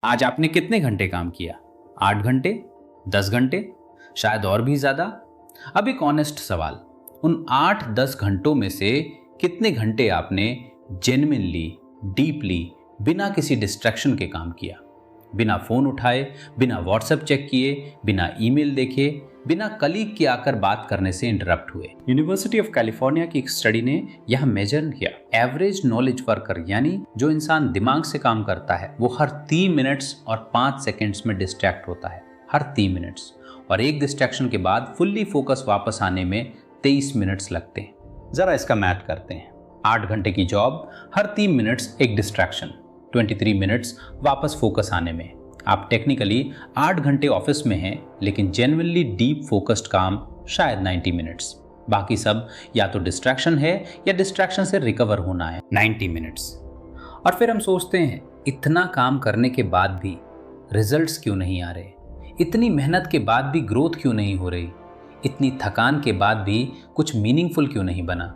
आज आपने कितने घंटे काम किया? 8 घंटे? 10 घंटे? शायद और भी ज्यादा? अब एक ऑनेस्ट सवाल, उन 8-10 घंटों में से कितने घंटे आपने जेन्युइनली, डीपली, बिना किसी डिस्ट्रैक्शन के काम किया? बिना फोन उठाए, बिना व्हाट्सएप चेक किए, बिना ईमेल देखे, बिना कलीग के आकर बात करने से इंटरप्ट हुए। यूनिवर्सिटी ऑफ कैलिफोर्निया की एक स्टडी ने यह मेजर किया, एवरेज नॉलेज वर्कर यानी जो इंसान दिमाग से काम करता है वो हर 3 मिनट्स और 5 सेकंड्स में डिस्ट्रैक्ट होता है, हर 3 मिनट्स, और एक डिस्ट्रैक्शन के बाद फुल्ली फोकस वापस आने में 23 मिनट्स लगते हैं। जरा इसका मैथ करते हैं, 8 घंटे की जॉब, हर 3 मिनट्स एक डिस्ट्रैक्शन, 23 मिनट्स वापस फोकस आने में। आप टेक्निकली 8 घंटे ऑफिस में हैं, लेकिन जेन्युइनली डीप फोकस्ड काम शायद 90 मिनट्स। बाकी सब या तो डिस्ट्रैक्शन है या डिस्ट्रैक्शन से रिकवर होना है, 90 मिनट्स। और फिर हम सोचते हैं इतना काम करने के बाद भी रिजल्ट्स क्यों नहीं आ रहे, इतनी मेहनत के बाद भी ग्रोथ क्यों नहीं हो रही, इतनी थकान के बाद भी कुछ मीनिंगफुल क्यों नहीं बना?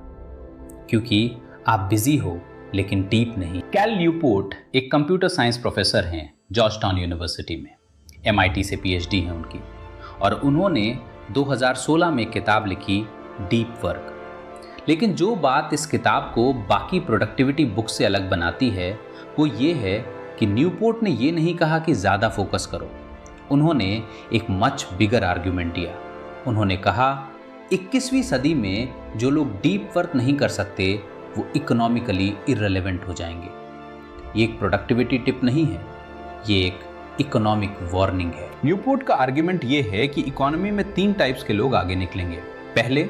क्योंकि आप बिजी हो लेकिन डीप नहीं। कैल न्यूपोर्ट एक कंप्यूटर साइंस प्रोफेसर हैं जॉर्जटाउन यूनिवर्सिटी में, MIT से PhD है उनकी, और उन्होंने 2016 में किताब लिखी डीप वर्क। लेकिन जो बात इस किताब को बाकी प्रोडक्टिविटी बुक से अलग बनाती है वो ये है कि न्यूपोर्ट ने ये नहीं कहा कि ज़्यादा फोकस करो। उन्होंने एक मच बिगर आर्ग्यूमेंट दिया। उन्होंने कहा 21वीं सदी में जो लोग डीप वर्क नहीं कर सकते वो इकोनॉमिकली इररिलेवेंट हो जाएंगे। ये एक प्रोडक्टिविटी टिप नहीं है, ये एक इकोनॉमिक वार्निंग है। न्यूपोर्ट का आर्ग्यूमेंट ये है कि इकोनॉमी में 3 टाइप्स के लोग आगे निकलेंगे। पहले,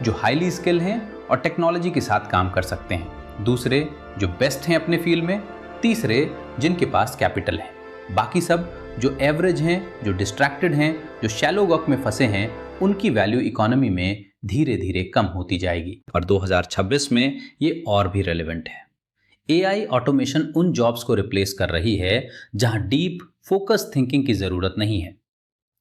जो हाईली स्किल हैं और टेक्नोलॉजी के साथ काम कर सकते हैं। दूसरे, जो बेस्ट हैं अपने फील्ड में। तीसरे, जिनके पास कैपिटल है। बाकी सब जो एवरेज हैं, जो डिस्ट्रैक्टेड हैं, जो शैलो वर्क में फंसे हैं, उनकी वैल्यू इकोनॉमी में धीरे धीरे कम होती जाएगी। और 2026 में ये और भी रेलेवेंट है। AI ऑटोमेशन उन जॉब्स को रिप्लेस कर रही है जहां डीप फोकस थिंकिंग की जरूरत नहीं है।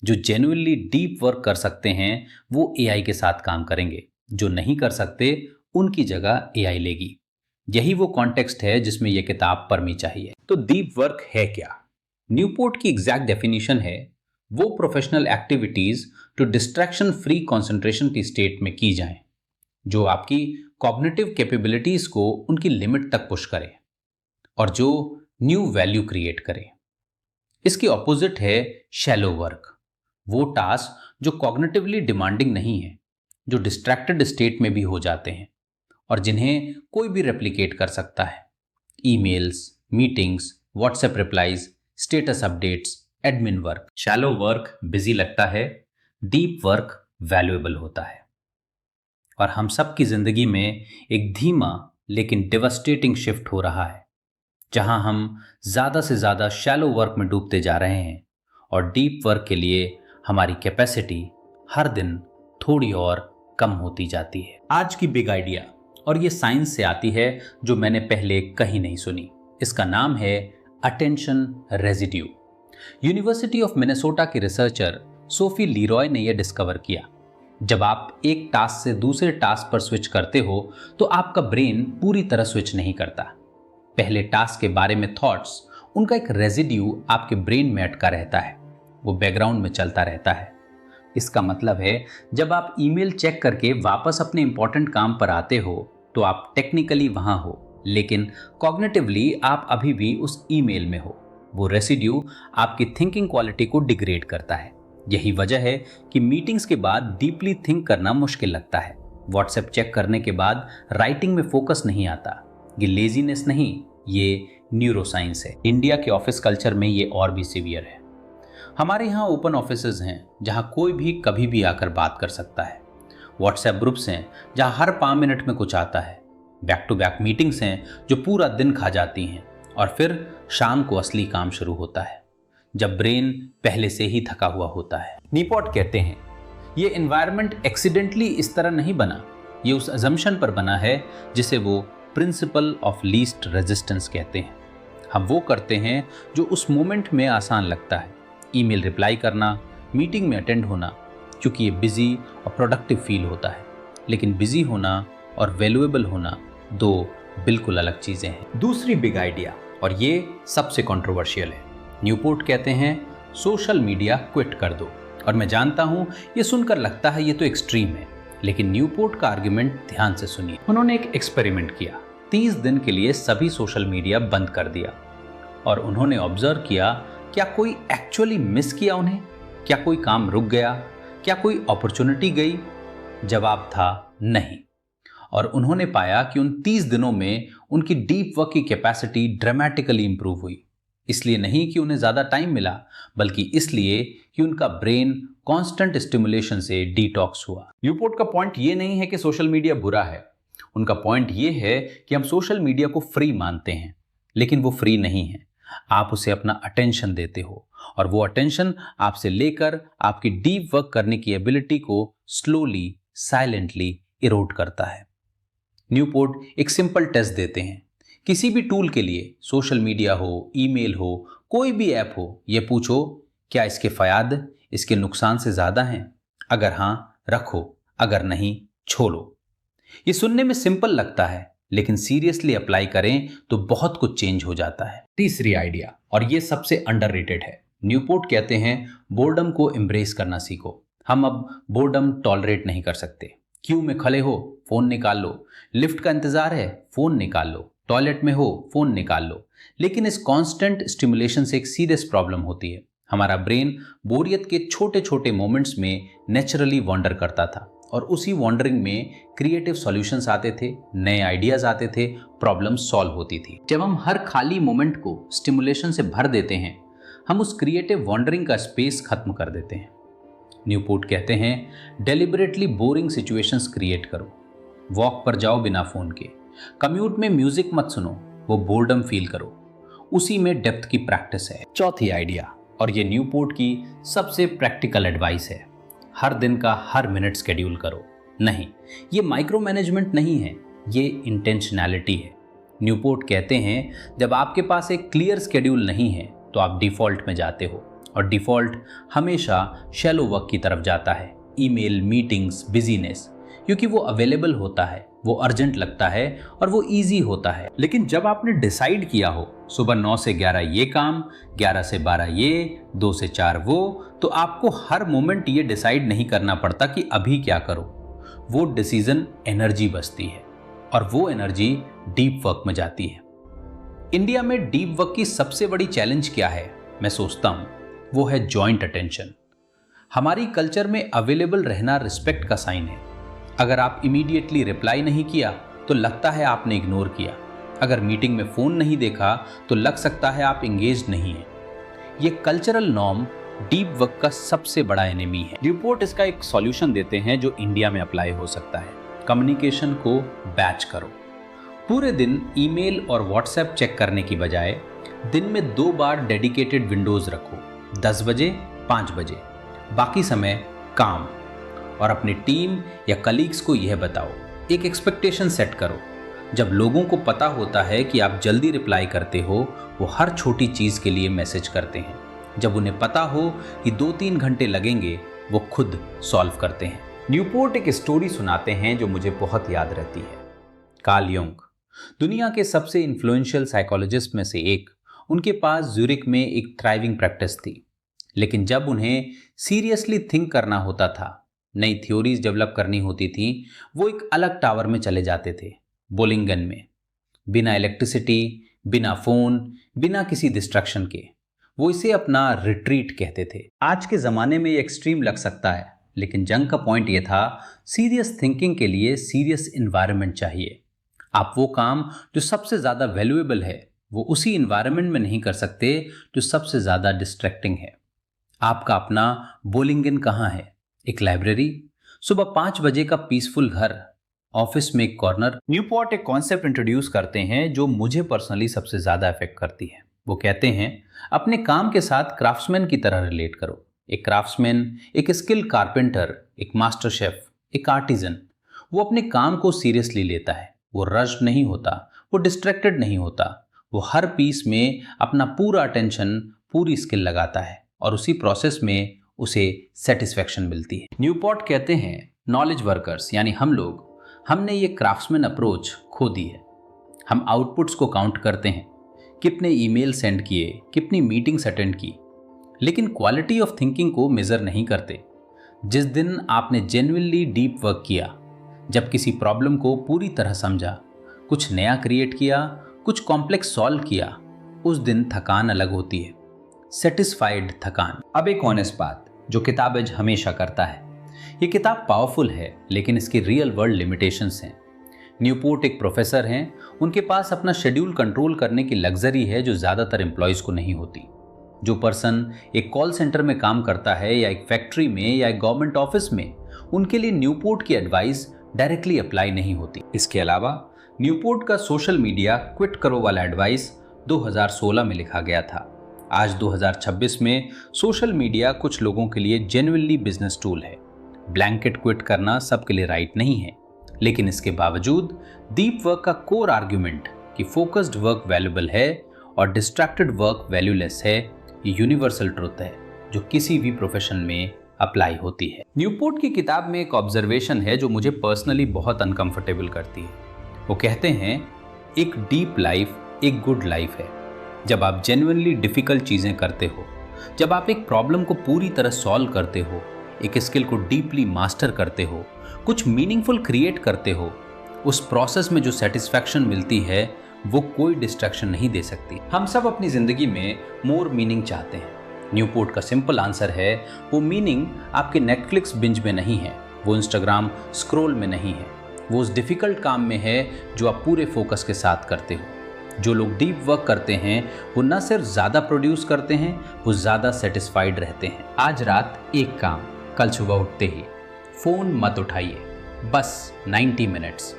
जो जेन्युइनली डीप वर्क कर सकते हैं वो AI के साथ काम करेंगे, जो नहीं कर सकते उनकी जगह AI लेगी। यही वो कॉन्टेक्स्ट है जिसमें यह किताब पढ़नी चाहिए। तो डीप वर्क है क्या? न्यूपोर्ट की एग्जैक्ट डेफिनेशन है वो प्रोफेशनल एक्टिविटीज जो डिस्ट्रैक्शन फ्री कंसंट्रेशन की स्टेट में की जाएं, जो आपकी कॉग्निटिव कैपेबिलिटीज को उनकी लिमिट तक पुश करे और जो न्यू वैल्यू क्रिएट करे। इसकी ऑपोजिट है शैलो वर्क, वो टास्क जो कॉग्निटिवली डिमांडिंग नहीं है, जो डिस्ट्रैक्टेड स्टेट में भी हो जाते हैं और जिन्हें कोई भी रेप्लिकेट कर सकता है। Emails, meetings, WhatsApp replies, status updates, admin work. Shallow work busy लगता है, डीप वर्क वैल्यूएबल होता है। और हम सब की जिंदगी में एक धीमा लेकिन डिवास्टेटिंग शिफ्ट हो रहा है, जहां हम ज्यादा से ज्यादा शैलो वर्क में डूबते जा रहे हैं और डीप वर्क के लिए हमारी कैपेसिटी हर दिन थोड़ी और कम होती जाती है। आज की बिग आइडिया, और ये साइंस से आती है जो मैंने पहले कहीं नहीं सुनी। इसका नाम है attention residue. University of Minnesota की रिसर्चर सोफी लीरॉय ने यह डिस्कवर किया। जब आप एक टास्क से दूसरे टास्क पर स्विच करते हो तो आपका ब्रेन पूरी तरह स्विच नहीं करता। पहले टास्क के बारे में थॉट्स, उनका एक रेजिड्यू आपके ब्रेन में अटका रहता है, वो बैकग्राउंड में चलता रहता है। इसका मतलब है जब आप ईमेल चेक करके वापस अपने इंपॉर्टेंट काम पर आते हो तो आप टेक्निकली वहां हो, लेकिन कॉग्निटिवली आप अभी भी उस ईमेल में हो। वो रेसिड्यू आपकी थिंकिंग क्वालिटी को डिग्रेड करता है। यही वजह है कि मीटिंग्स के बाद डीपली थिंक करना मुश्किल लगता है। व्हाट्सएप चेक करने के बाद राइटिंग में फोकस नहीं आता। ये लेजीनेस नहीं, ये न्यूरोसाइंस है। इंडिया के ऑफिस कल्चर में ये और भी सीवियर है। हमारे यहाँ ओपन ऑफिसेज हैं जहाँ कोई भी कभी भी आकर बात कर सकता है। व्हाट्सएप ग्रुप्स हैं जहाँ हर 5 मिनट में कुछ आता है। बैक टू बैक मीटिंग्स हैं जो पूरा दिन खा जाती हैं, और फिर शाम को असली काम शुरू होता है जब ब्रेन पहले से ही थका हुआ होता है। न्यूपोर्ट कहते हैं ये एनवायरनमेंट एक्सीडेंटली इस तरह नहीं बना, ये उस अजम्पशन पर बना है जिसे वो प्रिंसिपल ऑफ लीस्ट रेजिस्टेंस कहते हैं। हम वो करते हैं जो उस मोमेंट में आसान लगता है, ईमेल रिप्लाई करना, मीटिंग में अटेंड होना, क्योंकि ये बिजी और प्रोडक्टिव फील होता है। लेकिन बिजी होना और वैल्यूएबल होना दो बिल्कुल अलग चीजें हैं। दूसरी बिग आइडिया, और ये सबसे कंट्रोवर्शियल है, न्यूपोर्ट कहते हैं सोशल मीडिया क्विट कर दो। और मैं जानता हूं ये सुनकर लगता है ये तो एक्सट्रीम है, लेकिन न्यूपोर्ट का आर्गुमेंट ध्यान से सुनिए। उन्होंने एक एक्सपेरिमेंट किया, 30 दिन के लिए सभी सोशल मीडिया बंद कर दिया और उन्होंने ऑब्जर्व किया क्या कोई एक्चुअली मिस किया उन्हें, क्या कोई काम रुक गया, क्या कोई अपॉर्चुनिटी गई। जवाब था नहीं। और उन्होंने पाया कि उन 30 दिनों में उनकी डीप वर्क की कैपेसिटी ड्रामेटिकली इंप्रूव हुई। इसलिए नहीं कि उन्हें ज़्यादा टाइम मिला, बल्कि इसलिए कि उनका ब्रेन कांस्टेंट स्टिमुलेशन से डिटॉक्स हुआ। न्यूपोर्ट का पॉइंट ये नहीं है कि सोशल मीडिया बुरा है, उनका पॉइंट ये है कि हम सोशल मीडिया को फ्री मानते हैं, लेकिन वो फ्री नहीं है। आप उसे अपना अटेंशन देते हो और वो अटेंशन आपसे लेकर आपकी डीप वर्क करने की एबिलिटी को स्लोली साइलेंटली इरोड करता है। न्यूपोर्ट एक सिंपल टेस्ट देते हैं। किसी भी टूल के लिए, सोशल मीडिया हो, ईमेल हो, कोई भी ऐप हो, ये पूछो क्या इसके फायदे इसके नुकसान से ज़्यादा हैं? अगर हां, रखो, अगर नहीं, छोड़ो। ये सुनने में सिंपल लगता है, लेकिन सीरियसली अप्लाई करें तो बहुत कुछ चेंज हो जाता है। तीसरी आइडिया, और ये सबसे अंडररेटेड है। न्यूपोर्ट कहते हैं बोर्डम को एम्ब्रेस करना सीखो। हम अब बोर्डम टॉलरेट नहीं कर सकते। क्यू में खड़े हो, फोन निकाल लो। लिफ्ट का इंतजार है, फोन निकाल लो। टॉयलेट में हो, फोन निकाल लो। लेकिन इस कांस्टेंट स्टिमुलेशन से एक सीरियस प्रॉब्लम होती है। हमारा ब्रेन बोरियत के छोटे छोटे मोमेंट्स में नेचुरली वॉन्डर करता था और उसी वॉन्डरिंग में क्रिएटिव सॉल्यूशंस आते थे, नए आइडियाज आते थे, प्रॉब्लम सॉल्व होती थी। जब हम हर खाली मोमेंट को स्टिमुलेशन से भर देते हैं, हम उस क्रिएटिव वॉन्डरिंग का स्पेस खत्म कर देते हैं। न्यूपोर्ट कहते हैं डेलिबरेटली बोरिंग सिचुएशंस क्रिएट करो। वॉक पर जाओ बिना फोन के, कम्यूट में म्यूजिक मत सुनो, वो बोर्डम फील करो, उसी में डेप्थ की प्रैक्टिस है। चौथी आइडिया, और ये न्यूपोर्ट की सबसे प्रैक्टिकल एडवाइस है, हर दिन का हर मिनट शेड्यूल करो। नहीं, ये माइक्रो मैनेजमेंट नहीं है, ये इंटेंशनैलिटी है। न्यूपोर्ट कहते हैं जब आपके पास एक क्लियर शेड्यूल नहीं है तो आप डिफॉल्ट में जाते हो, और डिफॉल्ट हमेशा शैलो वर्क की तरफ जाता है। ईमेल, मीटिंग्स, बिजीनेस, क्योंकि वो अवेलेबल होता है, वो अर्जेंट लगता है और वो इजी होता है। लेकिन जब आपने डिसाइड किया हो सुबह 9 से 11 ये काम, 11 से 12 ये, 2 से 4 वो, तो आपको हर मोमेंट ये डिसाइड नहीं करना पड़ता कि अभी क्या करो। वो डिसीजन एनर्जी बचती है और वो एनर्जी डीप वर्क में जाती है। इंडिया में डीप वर्क की सबसे बड़ी चैलेंज क्या है, मैं सोचता हूं वो है जॉइंट अटेंशन। हमारी कल्चर में अवेलेबल रहना रिस्पेक्ट का साइन है। अगर आप इमीडिएटली रिप्लाई नहीं किया तो लगता है आपने इग्नोर किया। अगर मीटिंग में फोन नहीं देखा तो लग सकता है आप एंगेज नहीं हैं। ये कल्चरल नॉर्म डीप वर्क का सबसे बड़ा एनिमी है। न्यूपोर्ट इसका एक सॉल्यूशन देते हैं जो इंडिया में अप्लाई हो सकता है। कम्युनिकेशन को बैच करो। पूरे दिन ईमेल और व्हाट्सएप चेक करने की बजाय दिन में 2 बार डेडिकेटेड विंडोज रखो, 10 बजे, 5 बजे। बाकी समय काम। और अपनी टीम या कलीग्स को यह बताओ, एक एक्सपेक्टेशन सेट करो। जब लोगों को पता होता है कि आप जल्दी रिप्लाई करते हो, वो हर छोटी चीज़ के लिए मैसेज करते हैं। जब उन्हें पता हो कि 2-3 घंटे लगेंगे, वो खुद सॉल्व करते हैं। न्यूपोर्ट एक स्टोरी सुनाते हैं जो मुझे बहुत याद रहती है। कार्ल युंग, दुनिया के सबसे इन्फ्लुएंशियल साइकोलॉजिस्ट में से एक, उनके पास ज्यूरिक में एक थ्राइविंग प्रैक्टिस थी। लेकिन जब उन्हें सीरियसली थिंक करना होता था, नई थ्योरीज डेवलप करनी होती थी, वो एक अलग टावर में चले जाते थे, बोलिंगन में। बिना इलेक्ट्रिसिटी, बिना फोन, बिना किसी डिस्ट्रैक्शन के। वो इसे अपना रिट्रीट कहते थे। आज के ज़माने में ये एक्सट्रीम लग सकता है, लेकिन जंग का पॉइंट ये था, सीरियस थिंकिंग के लिए सीरियस इन्वायरमेंट चाहिए। आप वो काम जो सबसे ज़्यादा वैल्यूएबल है, वो उसी इन्वायरमेंट में नहीं कर सकते जो सबसे ज़्यादा डिस्ट्रैक्टिंग है। आपका अपना बोलिंगन कहाँ है? एक लाइब्रेरी, सुबह 5 बजे का पीसफुल घर, ऑफिस में एक कॉर्नर। न्यूपोर्ट एक कॉन्सेप्ट इंट्रोड्यूस करते हैं जो मुझे पर्सनली सबसे ज़्यादा अफेक्ट करती है। वो कहते हैं अपने काम के साथ क्राफ्ट्समैन की तरह रिलेट करो। एक क्राफ्ट्समैन, एक स्किल कारपेंटर, एक मास्टर शेफ, एक आर्टिजन, वो अपने काम को सीरियसली लेता है। वो रश नहीं होता, वो डिस्ट्रैक्टेड नहीं होता, वो हर पीस में अपना पूरा अटेंशन, पूरी स्किल लगाता है और उसी प्रोसेस में उसे सेटिस्फैक्शन मिलती है। न्यूपोर्ट कहते हैं नॉलेज वर्कर्स यानी हम लोग, हमने ये क्राफ्ट्समैन अप्रोच खो दी है। हम आउटपुट्स को काउंट करते हैं, कितने ईमेल सेंड किए, कितनी मीटिंग्स अटेंड की, लेकिन क्वालिटी ऑफ थिंकिंग को मेजर नहीं करते। जिस दिन आपने जेन्युइनली डीप वर्क किया, जब किसी प्रॉब्लम को पूरी तरह समझा, कुछ नया क्रिएट किया, कुछ कॉम्प्लेक्स सॉल्व किया, उस दिन थकान अलग होती है, सेटिस्फाइड थकान। अब एक ऑनेस्ट बात जो किताबेज हमेशा करता है, ये किताब पावरफुल है लेकिन इसकी रियल वर्ल्ड लिमिटेशंस हैं। न्यूपोर्ट एक प्रोफेसर हैं, उनके पास अपना शेड्यूल कंट्रोल करने की लग्जरी है जो ज़्यादातर एम्प्लॉयज़ को नहीं होती। जो पर्सन एक कॉल सेंटर में काम करता है या एक फैक्ट्री में या एक गवर्नमेंट ऑफिस में, उनके लिए न्यूपोर्ट की एडवाइस डायरेक्टली अप्लाई नहीं होती। इसके अलावा न्यूपोर्ट का सोशल मीडिया क्विट करो वाला एडवाइस 2016 में लिखा गया था। आज 2026 में सोशल मीडिया कुछ लोगों के लिए जेन्युइनली बिजनेस टूल है। ब्लैंकेट क्विट करना सबके लिए राइट नहीं है, लेकिन इसके बावजूद डीप वर्क का कोर आर्ग्यूमेंट कि फोकस्ड वर्क वैल्यूएबल है और डिस्ट्रैक्टेड वर्क वैल्यूलेस है, ये यूनिवर्सल ट्रुथ है जो किसी भी प्रोफेशन में अप्लाई होती है। न्यूपोर्ट की किताब में एक ऑब्जर्वेशन है जो मुझे पर्सनली बहुत अनकंफर्टेबल करती है। वो कहते हैं, एक डीप लाइफ एक गुड लाइफ है जब आप जेन्युइनली डिफिकल्ट चीज़ें करते हो, जब आप एक प्रॉब्लम को पूरी तरह सॉल्व करते हो, एक स्किल को डीपली मास्टर करते हो, कुछ मीनिंगफुल क्रिएट करते हो। उस प्रोसेस में जो सेटिस्फैक्शन मिलती है वो कोई डिस्ट्रैक्शन नहीं दे सकती। हम सब अपनी ज़िंदगी में मोर मीनिंग चाहते हैं। न्यूपोर्ट का सिंपल आंसर है, वो मीनिंग आपके नेटफ्लिक्स बिंज में नहीं है, वो इंस्टाग्राम स्क्रॉल में नहीं है, वो उस डिफ़िकल्ट काम में है जो आप पूरे फोकस के साथ करते हो। जो लोग डीप वर्क करते हैं वो न सिर्फ ज़्यादा प्रोड्यूस करते हैं, वो ज़्यादा सेटिस्फाइड रहते हैं। आज रात एक काम, कल सुबह उठते ही फ़ोन मत उठाइए, बस 90 मिनट्स।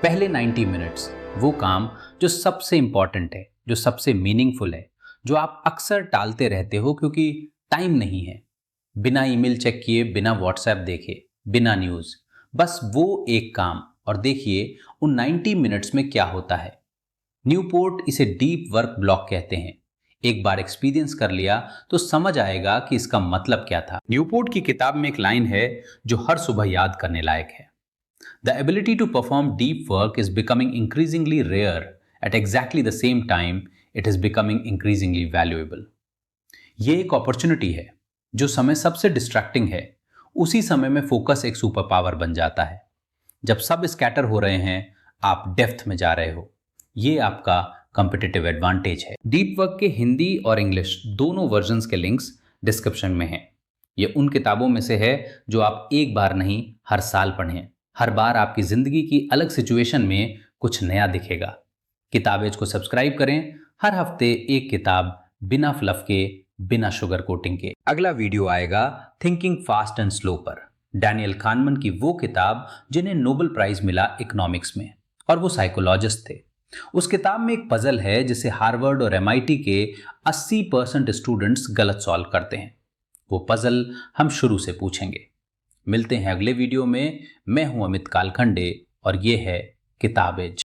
पहले 90 मिनट्स वो काम जो सबसे इम्पॉर्टेंट है, जो सबसे मीनिंगफुल है, जो आप अक्सर टालते रहते हो क्योंकि टाइम नहीं है। बिना ईमेल चेक किए, बिना व्हाट्सएप देखे, बिना न्यूज़, बस वो एक काम, और देखिए उन 90 मिनट्स में क्या होता है। न्यूपोर्ट इसे डीप वर्क ब्लॉक कहते हैं। एक बार एक्सपीरियंस कर लिया तो समझ आएगा कि इसका मतलब क्या था। न्यूपोर्ट की किताब में एक लाइन है जो हर सुबह याद करने लायक है। The ability to perform deep work is becoming increasingly rare. At exactly the same time, it is becoming increasingly valuable. ये एक अपॉर्चुनिटी है। जो समय सबसे डिस्ट्रैक्टिंग है, उसी समय में फोकस एक सुपर पावर बन जाता है। जब सब स्कैटर हो रहे हैं, आप डेप्थ में जा रहे हो। ये आपका कॉम्पिटिटिव एडवांटेज है। डीप वर्क के हिंदी और इंग्लिश दोनों वर्जन्स के लिंक्स डिस्क्रिप्शन में हैं। ये उन किताबों में से है जो आप एक बार नहीं, हर साल पढ़ें। हर बार आपकी ज़िंदगी की अलग सिचुएशन में कुछ नया दिखेगा। किताबेज को सब्सक्राइब करें, हर हफ्ते एक किताब, बिना फ्लफ के, बिना शुगर कोटिंग के। अगला वीडियो आएगा थिंकिंग फास्ट एंड स्लो पर, डैनियल कानमन की वो किताब जिन्हें नोबेल प्राइज मिला इकोनॉमिक्स में, और वो साइकोलॉजिस्ट थे। उस किताब में एक पजल है जिसे हार्वर्ड और MIT के 80% स्टूडेंट्स गलत सॉल्व करते हैं। वो पजल हम शुरू से पूछेंगे। मिलते हैं अगले वीडियो में। मैं हूं अमित कालखंडे और ये है किताबेज।